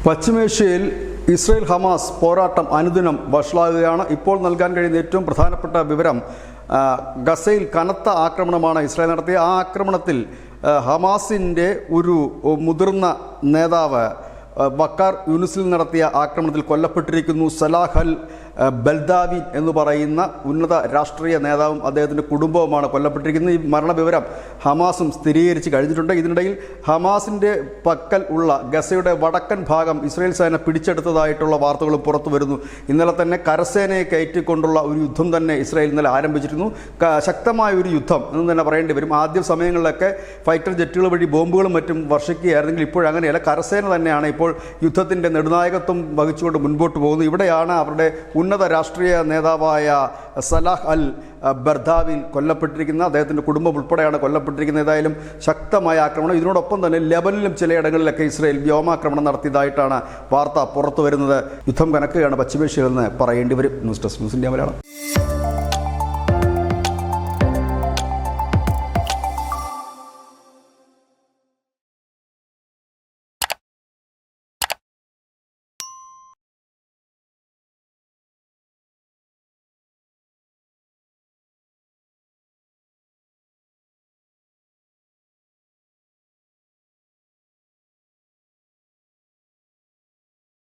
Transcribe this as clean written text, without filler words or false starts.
പശ്ചിമേഷ്യയിൽ Israel Hamas പോരാട്ടം അനുദിനം വഷളാകുകയാണ്. ഇപ്പോൾ നൽകാൻ കഴിയുന്ന ഏറ്റവും പ്രധാനപ്പെട്ട വിവരം, ഗസയിൽ കനത്ത ആക്രമണമാണ് ഇസ്രയേൽ നടത്തിയ. ആ ആക്രമണത്തിൽ ഹമാസിൻ്റെ ഒരു മുതിർന്ന നേതാവ് ബക്കാർ യൂനിസിൽ നടത്തിയ ആക്രമണത്തിൽ കൊല്ലപ്പെട്ടിരിക്കുന്നു. സലാഹ് അൽ ബൽദാവി എന്ന് പറയുന്ന ഉന്നത രാഷ്ട്രീയ നേതാവും അദ്ദേഹത്തിൻ്റെ കുടുംബവുമാണ് കൊല്ലപ്പെട്ടിരിക്കുന്നത്. ഈ മരണവിവരം ഹമാസും സ്ഥിരീകരിച്ച് കഴിഞ്ഞിട്ടുണ്ട്. ഇതിനിടയിൽ ഹമാസിൻ്റെ പക്കൽ ഉള്ള ഗസയുടെ വടക്കൻ ഭാഗം ഇസ്രയേൽ സേന പിടിച്ചെടുത്തതായിട്ടുള്ള വാർത്തകളും പുറത്തു വരുന്നു. ഇന്നലെ തന്നെ കരസേനയെ കയറ്റിക്കൊണ്ടുള്ള ഒരു യുദ്ധം തന്നെ ഇസ്രയേൽ ഇന്നലെ ആരംഭിച്ചിരുന്നു. ശക്തമായ ഒരു യുദ്ധം എന്ന് തന്നെ പറയേണ്ടി വരും. ആദ്യ സമയങ്ങളിലൊക്കെ ഫൈറ്റർ ജെറ്റുകൾ വഴി ബോംബുകളും മറ്റും വർഷിക്കുകയായിരുന്നെങ്കിൽ ഇപ്പോഴങ്ങനെയല്ല. കരസേന തന്നെയാണ് ഇപ്പോൾ യുദ്ധത്തിൻ്റെ നെടുനായകത്വം വഹിച്ചുകൊണ്ട് മുൻപോട്ട് പോകുന്നത്. ഇവിടെയാണ് അവരുടെ ഉന്നത രാഷ്ട്രീയ നേതാവായ സലാഹ് അൽ ബർദാവിൻ കൊല്ലപ്പെട്ടിരിക്കുന്നത്. അദ്ദേഹത്തിൻ്റെ കുടുംബം ഉൾപ്പെടെയാണ് കൊല്ലപ്പെട്ടിരിക്കുന്നത്. ഏതായാലും ശക്തമായ ആക്രമണം. ഇതിനോടൊപ്പം തന്നെ ലെബനിലും ചിലയിടങ്ങളിലൊക്കെ ഇസ്രയേൽ വ്യോമാക്രമണം നടത്തിയതായിട്ടാണ് വാർത്ത പുറത്തു വരുന്നത്. യുദ്ധം കനക്കുകയാണ് പശ്ചിമേഷ്യയിൽ നിന്ന് പറയേണ്ടി വരും. News desk news India Malayalam.